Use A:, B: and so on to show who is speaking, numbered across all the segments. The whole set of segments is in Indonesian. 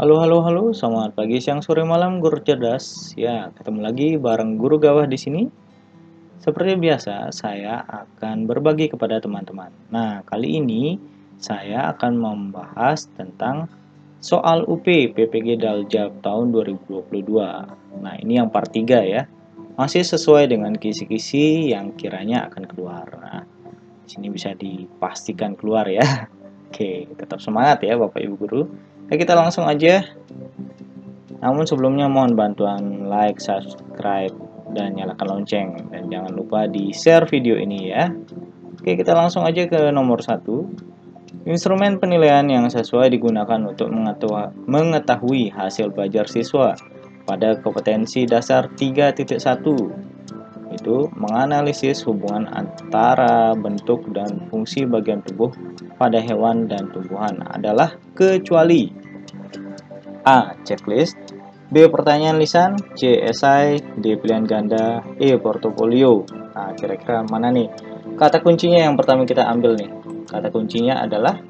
A: Halo, halo, halo. Selamat pagi, siang, sore, malam, guru cerdas. Ya, ketemu lagi bareng Guru Gawah di sini. Seperti biasa, saya akan berbagi kepada teman-teman. Nah, kali ini saya akan membahas tentang soal UP PPG Daljab tahun 2022. Nah, ini yang part 3 ya. Masih sesuai dengan kisi-kisi yang kiranya akan keluar. Nah, di sini bisa dipastikan keluar ya. Oke, tetap semangat ya Bapak Ibu guru. Oke, kita langsung aja. Namun sebelumnya mohon bantuan like, subscribe, dan nyalakan lonceng. Dan jangan lupa di share video ini ya. Oke, kita langsung aja ke nomor 1. Instrumen penilaian yang sesuai digunakan untuk mengetahui hasil belajar siswa pada kompetensi dasar 3.1, itu menganalisis hubungan antara bentuk dan fungsi bagian tubuh pada hewan dan tumbuhan adalah kecuali A. Checklist, B. Pertanyaan lisan, C. Esai, D. Pilihan ganda, E. Portofolio. Nah, kira-kira mana nih? Kata kuncinya yang pertama kita ambil nih. Kata kuncinya adalah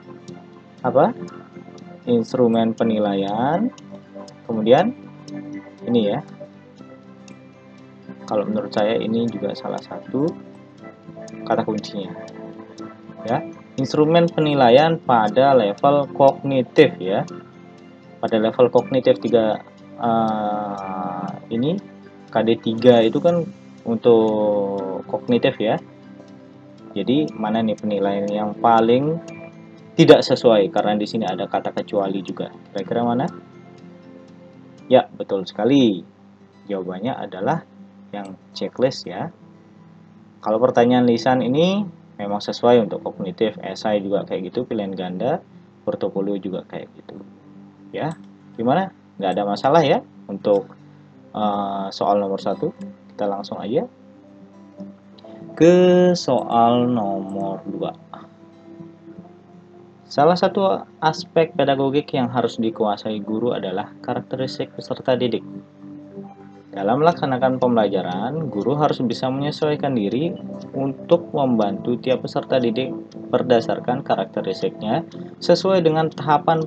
A: apa? Instrumen penilaian. Kemudian ini ya. Kalau menurut saya ini juga salah satu kata kuncinya. Ya. Instrumen penilaian pada level kognitif ya. Pada level kognitif 3 ini KD3 itu kan untuk kognitif ya. Jadi mana nih penilaian yang paling tidak sesuai, karena di sini ada kata kecuali juga. Kira-kira mana? Ya, betul sekali. Jawabannya adalah yang checklist ya. Kalau pertanyaan lisan ini memang sesuai untuk kognitif, esai juga kayak gitu, pilihan ganda, portofolio juga kayak gitu. Ya, gimana? Nggak ada masalah ya untuk soal nomor 1. Kita langsung aja ke soal nomor 2. Salah satu aspek pedagogik yang harus dikuasai guru adalah karakteristik peserta didik. Dalam melaksanakan pembelajaran, guru harus bisa menyesuaikan diri untuk membantu tiap peserta didik berdasarkan karakteristiknya sesuai dengan tahapan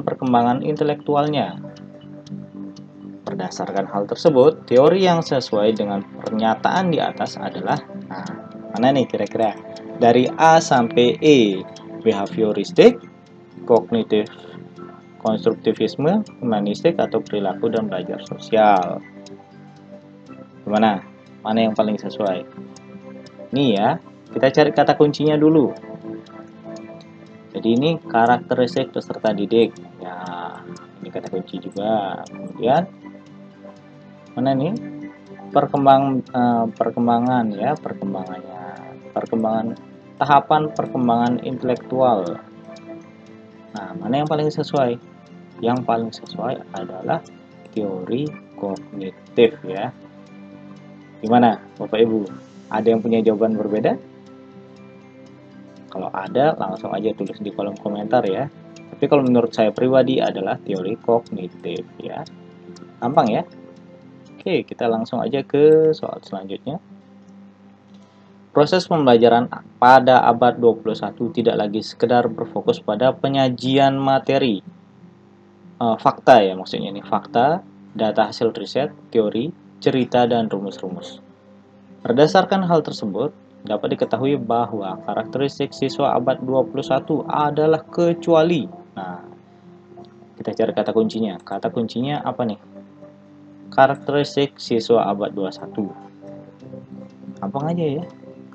A: perkembangan intelektualnya. Berdasarkan hal tersebut, teori yang sesuai dengan pernyataan di atas adalah, nah, mana nih kira-kira? Dari A sampai E, behavioristik, kognitif, konstruktivisme, humanistik, atau perilaku dan belajar sosial. Gimana? Mana yang paling sesuai? Ini ya, kita cari kata kuncinya dulu. Jadi ini karakteristik peserta didik. Ya, ini kata kunci juga. Kemudian mana nih? Perkembangan ya, perkembangan tahapan perkembangan intelektual. Nah, mana yang paling sesuai? Yang paling sesuai adalah teori kognitif ya. Gimana Bapak Ibu? Ada yang punya jawaban berbeda? Kalau ada, langsung aja tulis di kolom komentar ya. Tapi kalau menurut saya pribadi adalah teori kognitif ya. Gampang ya? Oke, kita langsung aja ke soal selanjutnya. Proses pembelajaran pada abad 21 tidak lagi sekedar berfokus pada penyajian materi. Fakta ya maksudnya ini, fakta, data hasil riset, teori, cerita, dan rumus-rumus. Berdasarkan hal tersebut, dapat diketahui bahwa karakteristik siswa abad 21 adalah kecuali. Nah, kita cari kata kuncinya. Kata kuncinya apa nih? Karakteristik siswa abad 21. Gampang aja ya.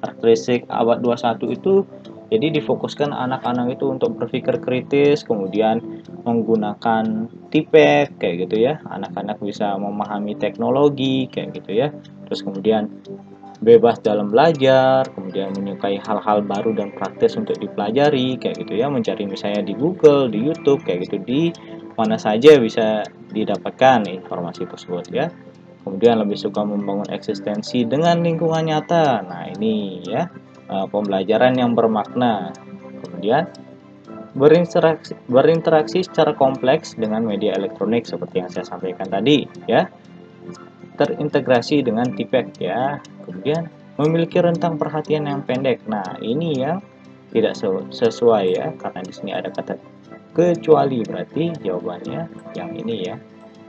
A: Karakteristik abad 21 itu jadi difokuskan anak-anak itu untuk berpikir kritis, kemudian menggunakan tipek kayak gitu ya. Anak-anak bisa memahami teknologi kayak gitu ya. Terus kemudian bebas dalam belajar, kemudian menyukai hal-hal baru dan praktis untuk dipelajari kayak gitu ya, mencari misalnya di Google, di YouTube kayak gitu, di mana saja bisa didapatkan informasi tersebut ya. Kemudian lebih suka membangun eksistensi dengan lingkungan nyata. Nah, ini ya, pembelajaran yang bermakna. Kemudian berinteraksi secara kompleks dengan media elektronik seperti yang saya sampaikan tadi ya. Terintegrasi dengan tipek ya. Kemudian memiliki rentang perhatian yang pendek. Nah, ini yang tidak sesuai ya, karena di sini ada kata kecuali berarti jawabannya yang ini ya,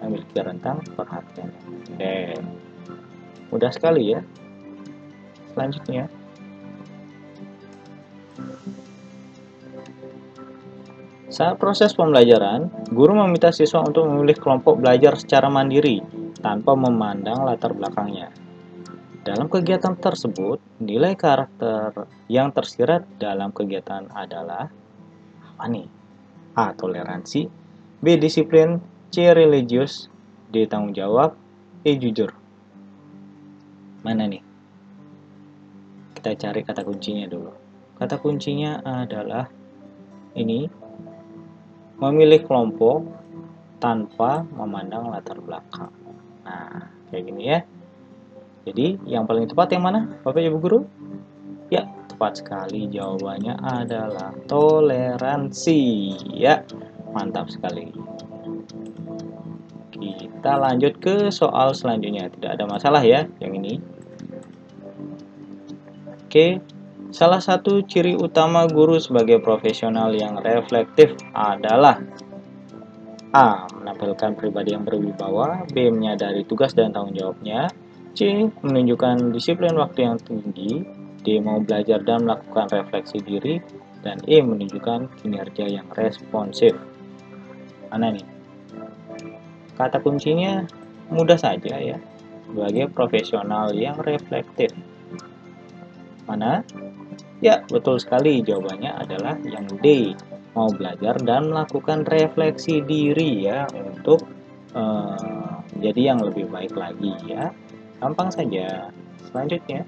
A: memiliki rentang perhatian. Oke, mudah sekali ya. Selanjutnya, saat proses pembelajaran, guru meminta siswa untuk memilih kelompok belajar secara mandiri tanpa memandang latar belakangnya. Dalam kegiatan tersebut, nilai karakter yang tersirat dalam kegiatan adalah apa nih? A. Toleransi, B. Disiplin, C. Religius, D. Tanggung jawab, E. Jujur. Mana nih? Kita cari kata kuncinya dulu. Kata kuncinya adalah ini, memilih kelompok tanpa memandang latar belakang. Nah, kayak gini ya. Jadi, yang paling tepat yang mana, Bapak Ibu Guru? Ya, tepat sekali. Jawabannya adalah toleransi. Ya, mantap sekali. Kita lanjut ke soal selanjutnya. Tidak ada masalah ya, yang ini. Oke, salah satu ciri utama guru sebagai profesional yang reflektif adalah A. Menampilkan pribadi yang berwibawa, B. Menyadari tugas dan tanggung jawabnya, C. Menunjukkan disiplin waktu yang tinggi, D. Mau belajar dan melakukan refleksi diri, dan E. Menunjukkan kinerja yang responsif. Mana nih? Kata kuncinya mudah saja ya, sebagai profesional yang reflektif. Mana? Ya, betul sekali. Jawabannya adalah yang D. Mau belajar dan melakukan refleksi diri ya, untuk jadi yang lebih baik lagi ya. Gampang saja. Selanjutnya,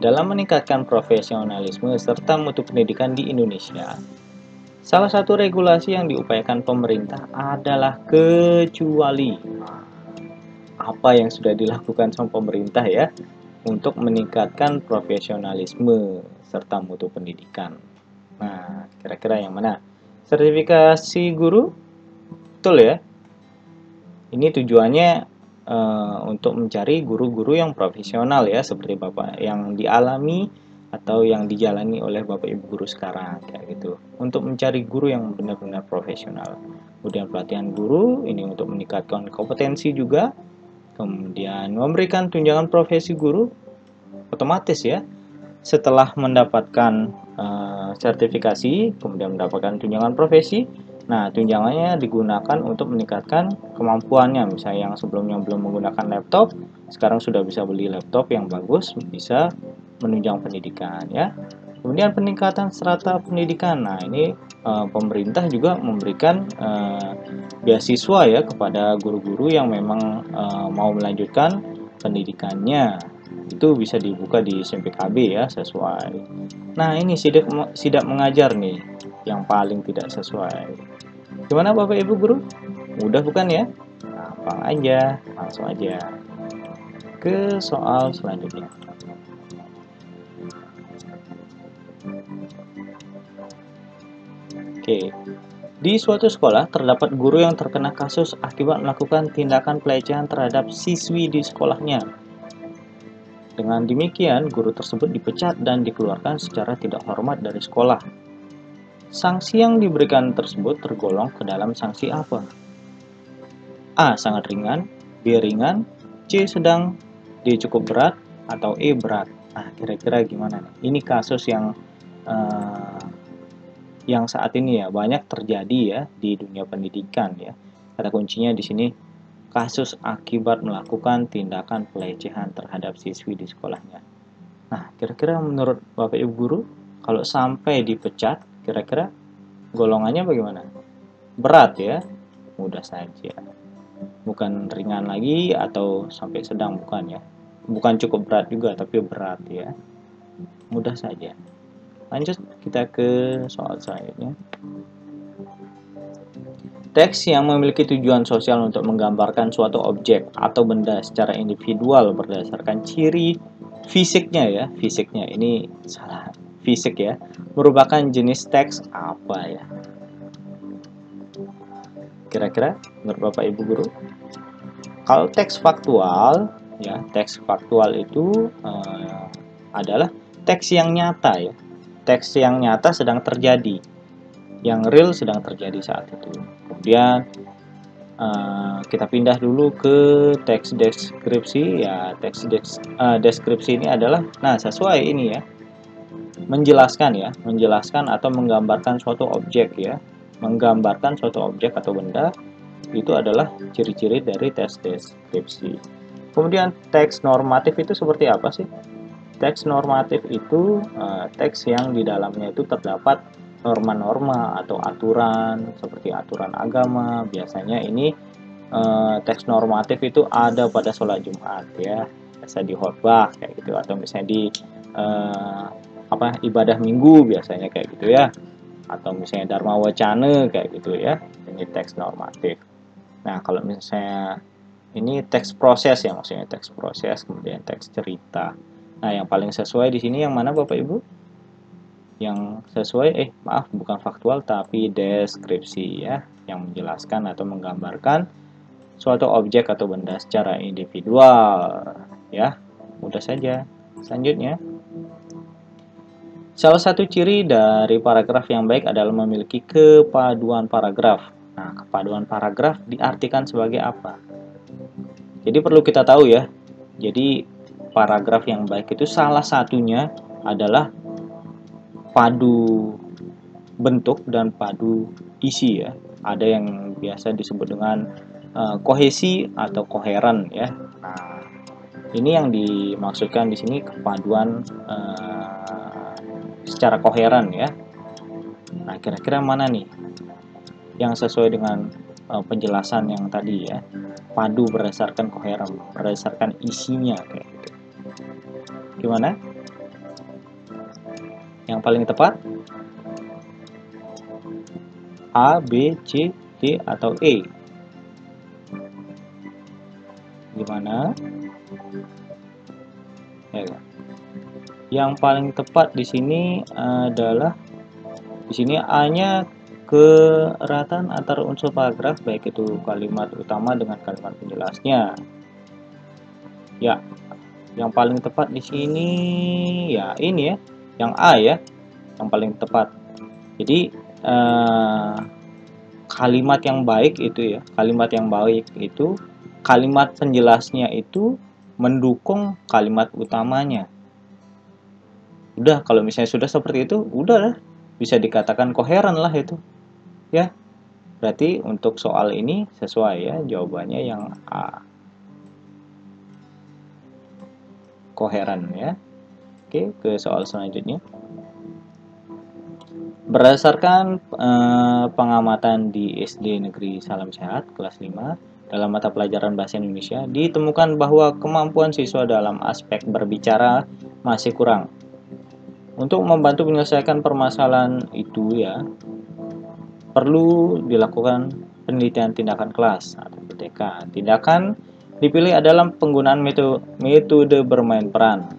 A: dalam meningkatkan profesionalisme serta mutu pendidikan di Indonesia, salah satu regulasi yang diupayakan pemerintah adalah kecuali. Apa yang sudah dilakukan sama pemerintah ya untuk meningkatkan profesionalisme serta mutu pendidikan. Nah, kira-kira yang mana? Sertifikasi guru? Betul ya? Ini tujuannya untuk mencari guru-guru yang profesional ya, seperti Bapak yang dialami atau yang dijalani oleh Bapak Ibu guru sekarang kayak gitu. Untuk mencari guru yang benar-benar profesional. Kemudian pelatihan guru ini untuk meningkatkan kompetensi juga. Kemudian memberikan tunjangan profesi guru otomatis ya. Setelah mendapatkan sertifikasi, kemudian mendapatkan tunjangan profesi. Nah, tunjangannya digunakan untuk meningkatkan kemampuannya. Misalnya yang sebelumnya belum menggunakan laptop, sekarang sudah bisa beli laptop yang bagus, bisa menunjang pendidikan ya. Kemudian peningkatan strata pendidikan. Nah, ini pemerintah juga memberikan beasiswa ya kepada guru-guru yang memang mau melanjutkan pendidikannya. Itu bisa dibuka di SMPKB ya, sesuai. Nah, ini sidak mengajar nih yang paling tidak sesuai. Gimana Bapak Ibu guru? Mudah bukan ya? Gampang aja, langsung aja ke soal selanjutnya. Oke, di suatu sekolah terdapat guru yang terkena kasus akibat melakukan tindakan pelecehan terhadap siswi di sekolahnya. Dengan demikian, guru tersebut dipecat dan dikeluarkan secara tidak hormat dari sekolah. Sanksi yang diberikan tersebut tergolong ke dalam sanksi apa? A. Sangat ringan, B. Ringan, C. Sedang, D. Cukup berat, atau E. Berat. Nah, kira-kira gimana nih? Ini kasus yang saat ini ya banyak terjadi ya di dunia pendidikan ya. Kata kuncinya di sini kasus akibat melakukan tindakan pelecehan terhadap siswi di sekolahnya. Nah, kira-kira menurut Bapak Ibu guru, kalau sampai dipecat, kira-kira golongannya bagaimana? Berat ya? Mudah saja. Bukan ringan lagi atau sampai sedang, bukan ya. Bukan cukup berat juga, tapi berat ya. Mudah saja. Lanjut kita ke soal selanjutnya. Teks yang memiliki tujuan sosial untuk menggambarkan suatu objek atau benda secara individual berdasarkan ciri fisiknya ini salah, fisik ya, merupakan jenis teks apa ya? Kira-kira menurut Bapak Ibu guru? Kalau teks faktual ya, teks faktual itu adalah teks yang nyata ya, teks yang nyata sedang terjadi, yang real sedang terjadi saat itu. Kemudian kita pindah dulu ke teks deskripsi. Ya, deskripsi ini adalah, nah sesuai ini ya, menjelaskan atau menggambarkan suatu objek ya, menggambarkan suatu objek atau benda. Itu adalah ciri-ciri dari teks deskripsi. Kemudian teks normatif itu seperti apa sih? Teks normatif itu teks yang di dalamnya itu terdapat norma-norma atau aturan seperti aturan agama. Biasanya ini teks normatif itu ada pada sholat Jumat ya, biasa di khotbah kayak gitu, atau misalnya di ibadah minggu biasanya kayak gitu ya, atau misalnya Dharma Wacana kayak gitu ya. Ini teks normatif. Nah, kalau misalnya ini teks proses ya, maksudnya teks proses, kemudian teks cerita. Nah, yang paling sesuai di sini yang mana Bapak Ibu? Yang sesuai, maaf, bukan faktual tapi deskripsi ya, yang menjelaskan atau menggambarkan suatu objek atau benda secara individual ya. Mudah saja. Selanjutnya, salah satu ciri dari paragraf yang baik adalah memiliki kepaduan paragraf. Nah, kepaduan paragraf diartikan sebagai apa? Jadi perlu kita tahu ya. Jadi paragraf yang baik itu salah satunya adalah padu bentuk dan padu isi ya. Ada yang biasa disebut dengan kohesi atau koheren ya. Nah, ini yang dimaksudkan di sini kepaduan secara koheren ya. Nah, kira-kira mana nih yang sesuai dengan penjelasan yang tadi ya? Padu berdasarkan koheren, berdasarkan isinya kayak gitu. Gimana? Yang paling tepat? A, B, C, D, atau E? Gimana? Ya, yang paling tepat di sini adalah di sini A-nya keratan antara unsur paragraf, baik itu kalimat utama dengan kalimat penjelasnya. Ya, yang paling tepat di sini ya ini ya, yang A ya, yang paling tepat. Jadi kalimat yang baik itu ya, kalimat yang baik itu kalimat penjelasnya itu mendukung kalimat utamanya. Udah, kalau misalnya sudah seperti itu, udah lah, bisa dikatakan koheren lah itu. Ya, berarti untuk soal ini sesuai ya, jawabannya yang A. Koheren ya. Oke, ke soal selanjutnya. Berdasarkan pengamatan di SD Negeri Salam Sehat kelas 5 dalam mata pelajaran Bahasa Indonesia, ditemukan bahwa kemampuan siswa dalam aspek berbicara masih kurang. Untuk membantu menyelesaikan permasalahan itu ya, perlu dilakukan penelitian tindakan kelas atau PTK. Tindakan dipilih adalah penggunaan metode bermain peran.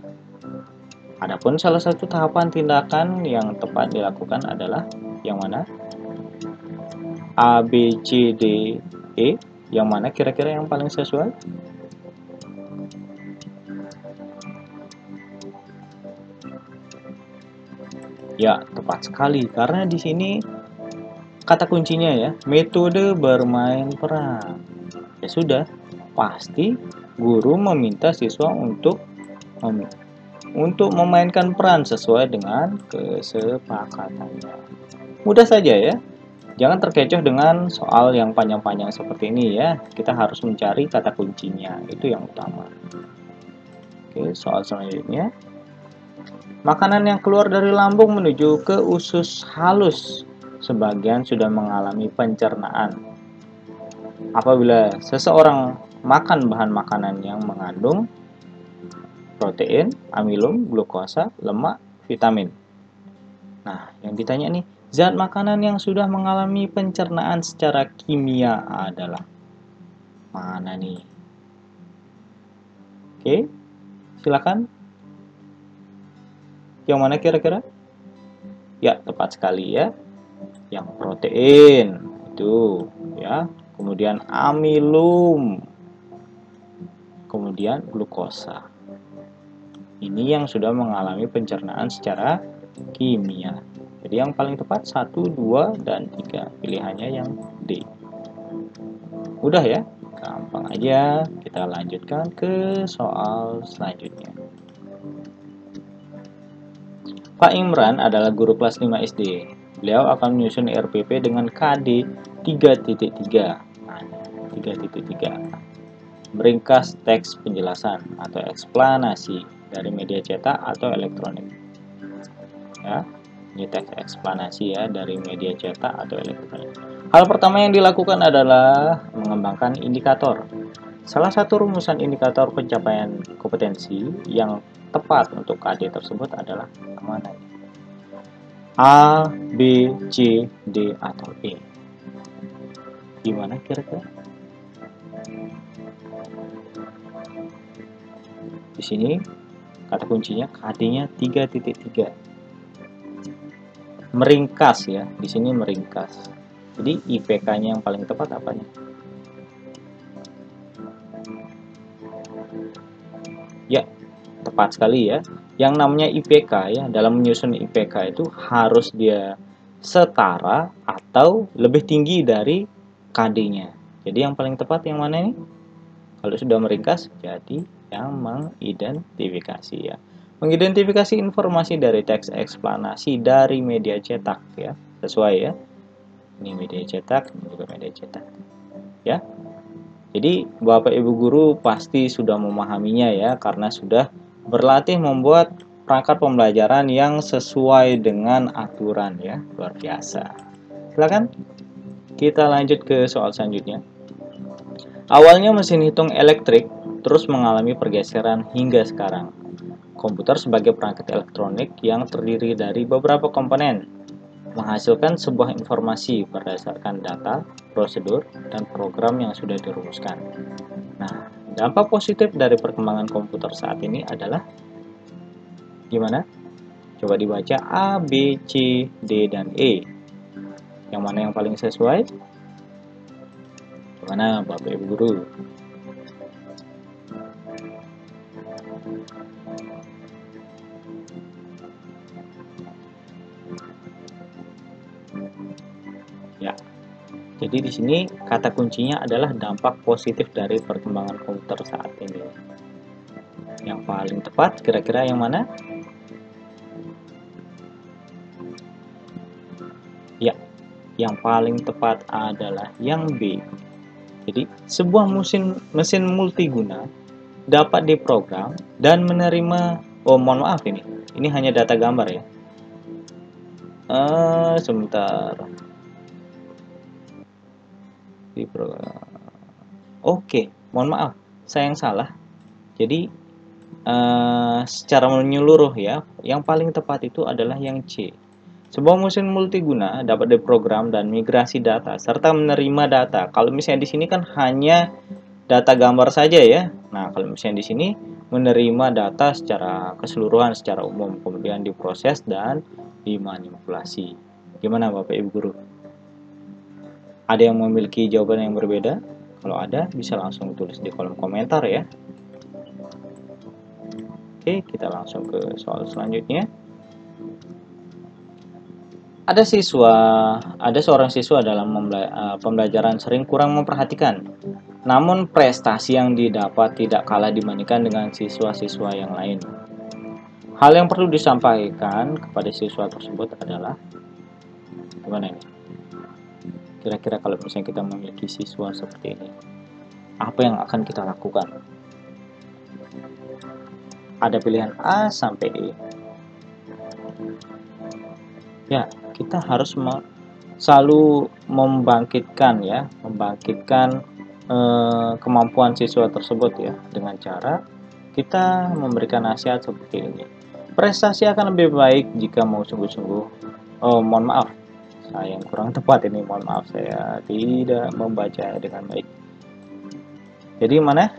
A: Adapun salah satu tahapan tindakan yang tepat dilakukan adalah yang mana? A, B, C, D, E. Yang mana kira-kira yang paling sesuai? Ya, tepat sekali. Karena di sini kata kuncinya ya, metode bermain peran. Ya sudah, pasti guru meminta siswa untuk memainkan peran sesuai dengan kesepakatannya. Mudah saja ya. Jangan terkecoh dengan soal yang panjang-panjang seperti ini ya. Kita harus mencari kata kuncinya, itu yang utama. Oke, soal selanjutnya. Makanan yang keluar dari lambung menuju ke usus halus sebagian sudah mengalami pencernaan. Apabila seseorang makan bahan makanan yang mengandung protein, amilum, glukosa, lemak, vitamin. Nah, yang ditanya nih, zat makanan yang sudah mengalami pencernaan secara kimia adalah mana nih? Oke, silakan. Yang mana kira-kira? Ya, tepat sekali ya. Yang protein itu ya. Kemudian amilum. Kemudian glukosa. Ini yang sudah mengalami pencernaan secara kimia. Jadi yang paling tepat 1, 2, dan 3. Pilihannya yang D. Udah ya? Gampang aja. Kita lanjutkan ke soal selanjutnya. Pak Imran adalah guru kelas 5 SD. Beliau akan menyusun RPP dengan KD 3.3. Nah, 3.3. Meringkas teks penjelasan atau eksplanasi dari media cetak atau elektronik. Ya, ini teks eksplanasi ya dari media cetak atau elektronik. Hal pertama yang dilakukan adalah mengembangkan indikator. Salah satu rumusan indikator pencapaian kompetensi yang tepat untuk KD tersebut adalah yang mana? A, B, C, D, atau E? Gimana kira-kira? Di sini kata kuncinya KD-nya 3.3. Meringkas ya, di sini meringkas. Jadi IPK-nya yang paling tepat apanya? Ya, tepat sekali ya. Yang namanya IPK ya, dalam menyusun IPK itu harus dia setara atau lebih tinggi dari KD-nya. Jadi yang paling tepat yang mana ini? Kalau sudah meringkas, jadi yang mengidentifikasi ya. Mengidentifikasi informasi dari teks eksplanasi dari media cetak ya. Sesuai ya. Ini media cetak, ini juga media cetak. Ya. Jadi Bapak Ibu guru pasti sudah memahaminya ya, karena sudah berlatih membuat perangkat pembelajaran yang sesuai dengan aturan ya. Luar biasa. Silakan kita lanjut ke soal selanjutnya. Awalnya mesin hitung elektrik terus mengalami pergeseran hingga sekarang. Komputer sebagai perangkat elektronik yang terdiri dari beberapa komponen menghasilkan sebuah informasi berdasarkan data, prosedur, dan program yang sudah dirumuskan. Nah, dampak positif dari perkembangan komputer saat ini adalah gimana? Coba dibaca A, B, C, D, dan E. Yang mana yang paling sesuai? Gimana Bapak Ibu guru? Ya. Jadi di sini kata kuncinya adalah dampak positif dari perkembangan komputer saat ini. Yang paling tepat kira-kira yang mana? Ya, yang paling tepat adalah yang B. Jadi, sebuah mesin multiguna dapat diprogram dan menerima, oh mohon maaf ini hanya data gambar ya. Sebentar. Oke, mohon maaf, saya yang salah. Jadi secara menyeluruh ya, yang paling tepat itu adalah yang C. Sebuah mesin multiguna dapat diprogram dan migrasi data serta menerima data. Kalau misalnya di sini kan hanya data gambar saja ya. Nah, kalau misalnya di sini menerima data secara keseluruhan, secara umum, kemudian diproses dan dimanipulasi. Gimana Bapak Ibu guru? Ada yang memiliki jawaban yang berbeda? Kalau ada, bisa langsung tulis di kolom komentar ya. Oke, kita langsung ke soal selanjutnya. Ada seorang siswa dalam pembelajaran sering kurang memperhatikan. Namun prestasi yang didapat tidak kalah dibandingkan dengan siswa-siswa yang lain. Hal yang perlu disampaikan kepada siswa tersebut adalah gimana ini? Kira-kira kalau misalnya kita memiliki siswa seperti ini, apa yang akan kita lakukan? Ada pilihan A sampai E. Ya, kita harus selalu membangkitkan kemampuan siswa tersebut ya, dengan cara kita memberikan nasihat seperti ini. Prestasi akan lebih baik jika mau sungguh-sungguh. Oh, mohon maaf, saya yang kurang tepat ini. Mohon maaf, saya tidak membaca dengan baik. Jadi mana?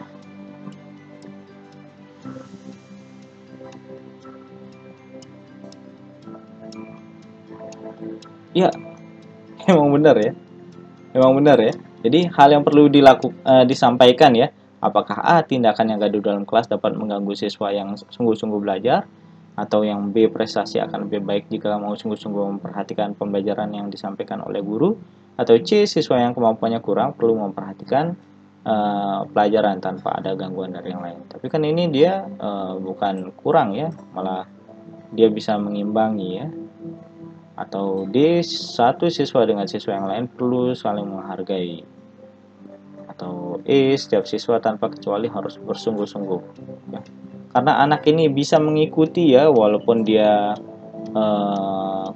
A: Ya, emang benar ya. Memang benar ya. Jadi hal yang perlu disampaikan ya. Apakah A, tindakan yang gaduh dalam kelas dapat mengganggu siswa yang sungguh-sungguh belajar? Atau yang B, prestasi akan lebih baik jika mau sungguh-sungguh memperhatikan pembelajaran yang disampaikan oleh guru. Atau C, siswa yang kemampuannya kurang perlu memperhatikan pelajaran tanpa ada gangguan dari yang lain. Tapi kan ini dia bukan kurang ya, malah dia bisa mengimbangi ya. Atau D, satu siswa dengan siswa yang lain perlu saling menghargai. Atau E, setiap siswa tanpa kecuali harus bersungguh-sungguh ya. Karena anak ini bisa mengikuti ya, walaupun dia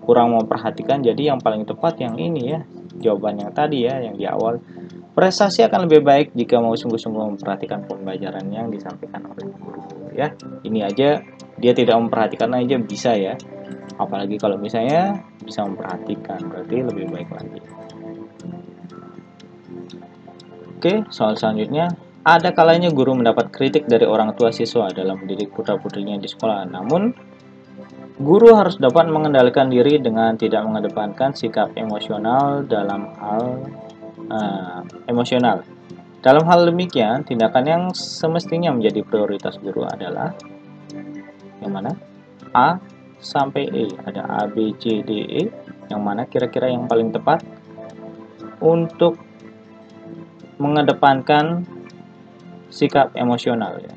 A: kurang memperhatikan. Jadi yang paling tepat yang ini ya, jawaban yang tadi ya, yang di awal. Prestasi akan lebih baik jika mau sungguh-sungguh memperhatikan pembelajaran yang disampaikan oleh guru ya. Ini aja dia tidak memperhatikan aja bisa ya, apalagi kalau misalnya bisa memperhatikan, berarti lebih baik lagi. Oke, soal selanjutnya. Ada kalanya guru mendapat kritik dari orang tua siswa dalam mendidik putra-putrinya di sekolah. Namun, guru harus dapat mengendalikan diri dengan tidak mengedepankan sikap emosional dalam hal emosional. Dalam hal demikian, tindakan yang semestinya menjadi prioritas guru adalah yang mana? A sampai E. Ada A, B, C, D, E. Yang mana kira-kira yang paling tepat untuk mengedepankan sikap emosional ya.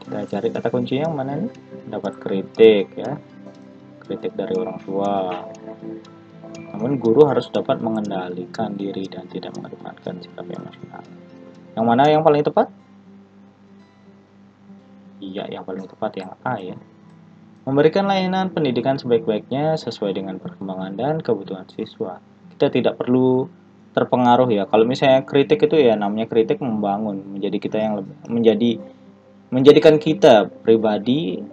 A: Kita cari kata kunci yang mana nih? Dapat kritik ya. Kritik dari orang tua. Namun guru harus dapat mengendalikan diri dan tidak mengedepankan sikap emosional. Yang mana yang paling tepat? Iya, yang paling tepat yang A ya. Memberikan layanan pendidikan sebaik-baiknya sesuai dengan perkembangan dan kebutuhan siswa. Kita tidak perlu terpengaruh ya. Kalau misalnya kritik itu ya namanya kritik membangun, menjadi kita yang lebih, menjadikan kita pribadi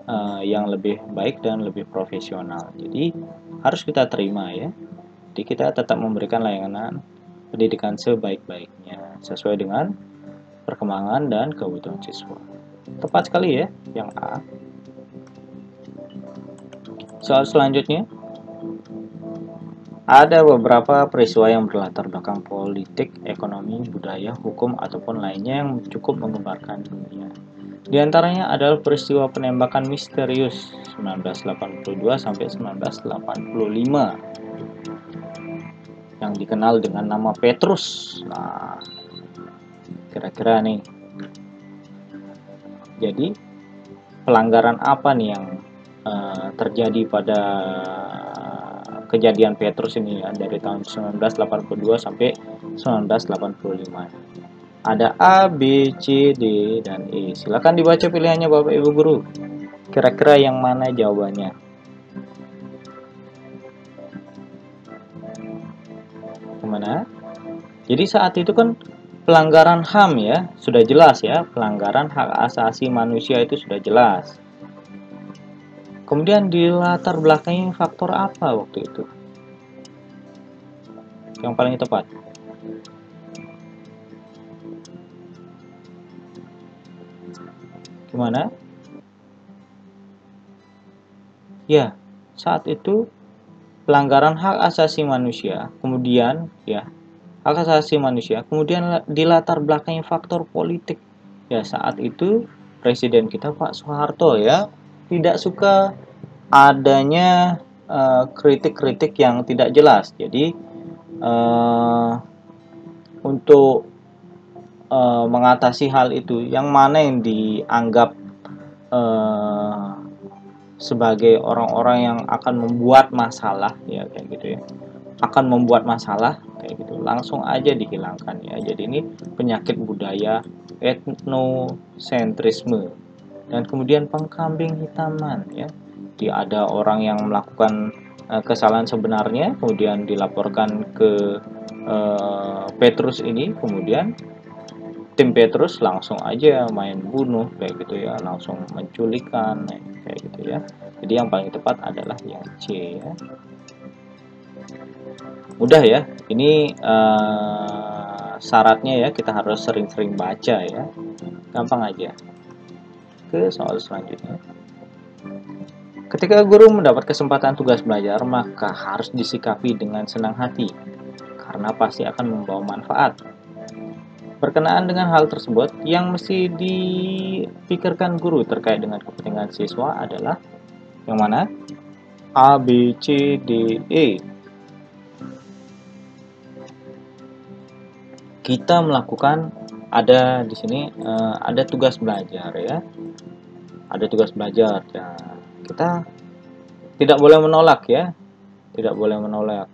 A: yang lebih baik dan lebih profesional. Jadi harus kita terima ya. Jadi kita tetap memberikan layanan pendidikan sebaik-baiknya sesuai dengan perkembangan dan kebutuhan siswa. Tepat sekali ya yang A. Soal selanjutnya, ada beberapa peristiwa yang berlatar belakang politik, ekonomi, budaya, hukum, ataupun lainnya yang cukup menggemparkan dunia. Di antaranya adalah peristiwa penembakan misterius 1982 sampai 1985 yang dikenal dengan nama Petrus. Nah, kira-kira nih, jadi pelanggaran apa nih yang terjadi pada kejadian Petrus ini ya, dari tahun 1982 sampai 1985. Ada A, B, C, D, dan E. Silakan dibaca pilihannya Bapak Ibu Guru. Kira-kira yang mana jawabannya? Kemana? Jadi saat itu kan pelanggaran HAM ya, sudah jelas ya, pelanggaran hak asasi manusia itu sudah jelas. Kemudian di latar belakangnya faktor apa waktu itu? Yang paling tepat. Gimana? Ya, saat itu pelanggaran hak asasi manusia, kemudian ya, hak asasi manusia, kemudian dilatar belakangi faktor politik. Ya, saat itu Presiden kita Pak Soeharto ya tidak suka adanya kritik-kritik yang tidak jelas. Jadi untuk mengatasi hal itu, yang mana yang dianggap sebagai orang-orang yang akan membuat masalah ya kayak gitu ya, akan membuat masalah kayak gitu, langsung aja dihilangkan ya. Jadi ini penyakit budaya etnosentrisme dan kemudian pengkambing hitaman ya. Jadi ada orang yang melakukan kesalahan sebenarnya, kemudian dilaporkan ke Petrus ini, kemudian tim Petrus langsung aja main bunuh kayak gitu ya, langsung menculikan kayak gitu ya. Jadi yang paling tepat adalah yang C ya. Mudah ya, ini syaratnya ya, kita harus sering-sering baca ya, gampang aja. Ke soal selanjutnya. Ketika guru mendapat kesempatan tugas belajar, maka harus disikapi dengan senang hati, karena pasti akan membawa manfaat. Berkenaan dengan hal tersebut, yang mesti dipikirkan guru terkait dengan kepentingan siswa adalah yang mana? A, B, C, D, E. Kita melakukan ada di sini ada tugas belajar ya. Ada tugas belajar. Ya, kita tidak boleh menolak ya. Tidak boleh menolak.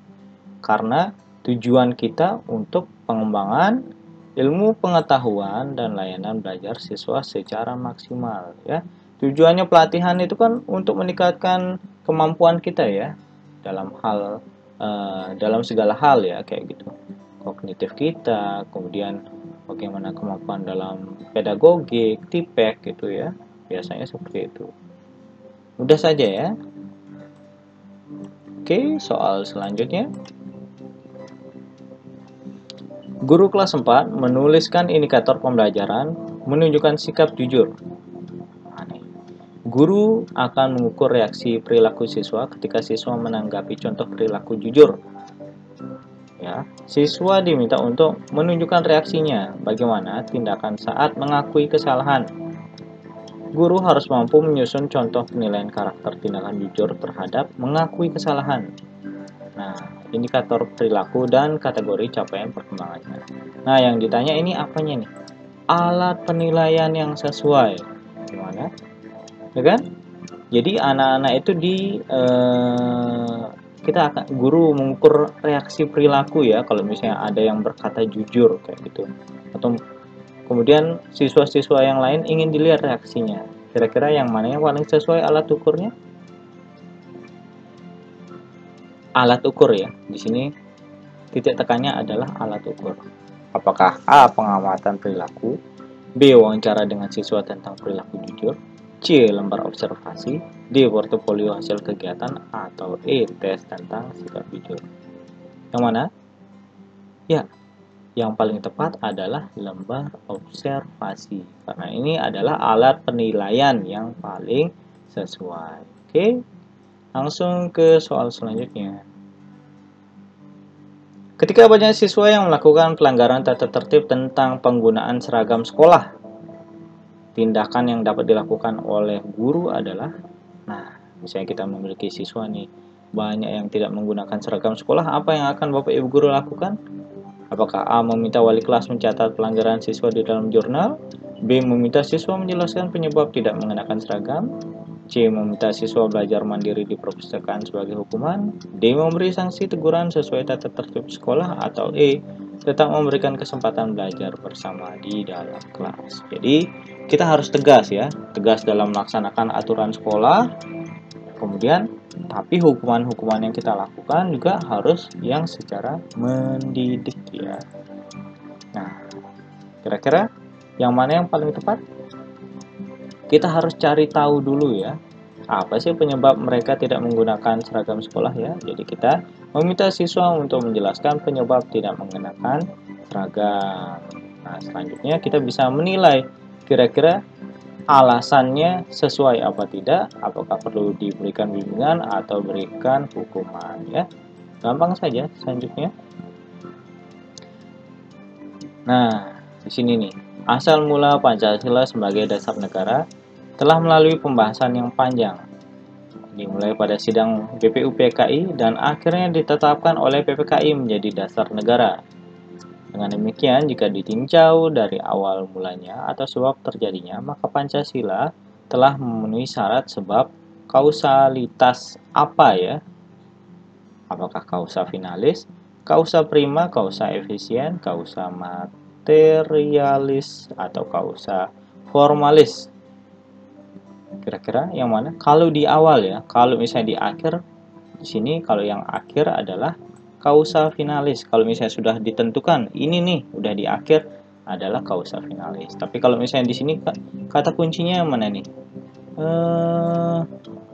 A: Karena tujuan kita untuk pengembangan ilmu pengetahuan dan layanan belajar siswa secara maksimal ya. Tujuannya pelatihan itu kan untuk meningkatkan kemampuan kita ya dalam hal dalam segala hal ya kayak gitu. Kognitif kita, kemudian bagaimana kemampuan dalam pedagogik, tipek gitu ya. Biasanya seperti itu. Mudah saja ya. Oke, soal selanjutnya. Guru kelas 4 menuliskan indikator pembelajaran menunjukkan sikap jujur. Guru akan mengukur reaksi perilaku siswa ketika siswa menanggapi contoh perilaku jujur. Ya, siswa diminta untuk menunjukkan reaksinya, bagaimana tindakan saat mengakui kesalahan. Guru harus mampu menyusun contoh penilaian karakter tindakan jujur terhadap mengakui kesalahan. Nah, indikator perilaku dan kategori capaian perkembangannya. Nah, yang ditanya ini apanya nih? Alat penilaian yang sesuai. Gimana? Ya kan? Jadi anak-anak itu kita akan guru mengukur reaksi perilaku ya kalau misalnya ada yang berkata jujur kayak gitu. Atau kemudian siswa-siswa yang lain ingin dilihat reaksinya. Kira-kira yang mana yang paling sesuai alat ukurnya? Alat ukur ya. Di sini titik tekannya adalah alat ukur. Apakah A. Pengamatan perilaku, B. Wawancara dengan siswa tentang perilaku jujur, C. Lembar observasi, D. Portofolio hasil kegiatan, atau E. Tes tentang sikap jujur. Yang mana? Ya, yang paling tepat adalah lembar observasi. Karena ini adalah alat penilaian yang paling sesuai. Oke, langsung ke soal selanjutnya. Ketika banyak siswa yang melakukan pelanggaran tata tertib tentang penggunaan seragam sekolah, tindakan yang dapat dilakukan oleh guru adalah, nah, misalnya kita memiliki siswa nih, banyak yang tidak menggunakan seragam sekolah, apa yang akan Bapak Ibu guru lakukan? Apakah A. Meminta wali kelas mencatat pelanggaran siswa di dalam jurnal, B. Meminta siswa menjelaskan penyebab tidak mengenakan seragam, C. Meminta siswa belajar mandiri di perpustakaan sebagai hukuman, D. Memberi sanksi teguran sesuai tata tertib sekolah, atau E. Tetap memberikan kesempatan belajar bersama di dalam kelas. Jadi kita harus tegas ya, tegas dalam melaksanakan aturan sekolah. Kemudian tapi hukuman-hukuman yang kita lakukan juga harus yang secara mendidik ya. Nah, kira-kira yang mana yang paling tepat? Kita harus cari tahu dulu ya, apa sih penyebab mereka tidak menggunakan seragam sekolah ya. Jadi kita meminta siswa untuk menjelaskan penyebab tidak mengenakan seragam. Nah, selanjutnya kita bisa menilai kira-kira alasannya sesuai apa tidak, apakah perlu diberikan bimbingan atau berikan hukuman ya. Gampang saja selanjutnya. Nah, di sini nih, asal mula Pancasila sebagai dasar negara telah melalui pembahasan yang panjang, dimulai pada sidang BPUPKI dan akhirnya ditetapkan oleh PPKI menjadi dasar negara. Dengan demikian, jika ditinjau dari awal mulanya atau sebab terjadinya, maka Pancasila telah memenuhi syarat sebab kausalitas apa ya? Apakah kausa finalis, kausa prima, kausa efisien, kausa materialis, atau kausa formalis? Kira-kira yang mana? Kalau di awal ya, kalau misalnya di akhir, di sini kalau yang akhir adalah kausa finalis. Kalau misalnya sudah ditentukan, ini nih udah di akhir adalah kausa finalis. Tapi kalau misalnya di sini kata kuncinya yang mana nih?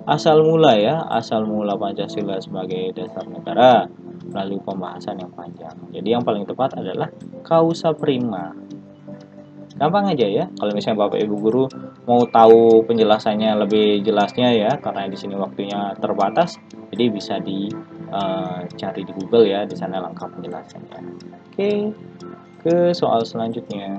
A: Asal mula ya, asal mula Pancasila sebagai dasar negara melalui pembahasan yang panjang. Jadi yang paling tepat adalah kausa prima. Gampang aja ya. Kalau misalnya Bapak Ibu guru mau tahu penjelasannya lebih jelasnya ya, karena di sini waktunya terbatas, jadi bisa dicari di Google ya, di sana lengkap penjelasannya. Oke. ke soal selanjutnya.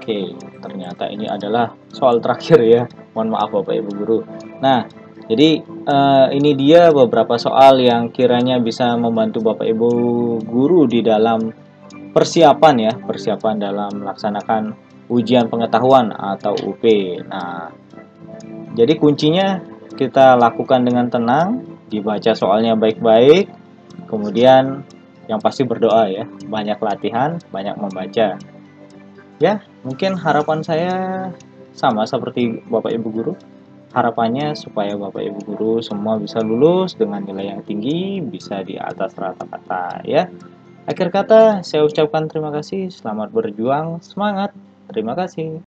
A: Oke, ternyata ini adalah soal terakhir ya. Mohon maaf Bapak Ibu Guru. Nah, jadi ini dia beberapa soal yang kiranya bisa membantu Bapak Ibu Guru di dalam persiapan ya, persiapan dalam melaksanakan ujian pengetahuan atau UP. Nah, jadi kuncinya kita lakukan dengan tenang, dibaca soalnya baik-baik, kemudian yang pasti berdoa ya, banyak latihan, banyak membaca. Ya, mungkin harapan saya sama seperti Bapak Ibu Guru. Harapannya supaya Bapak Ibu Guru semua bisa lulus dengan nilai yang tinggi, bisa di atas rata-rata ya. Akhir kata, saya ucapkan terima kasih, selamat berjuang, semangat. Terima kasih.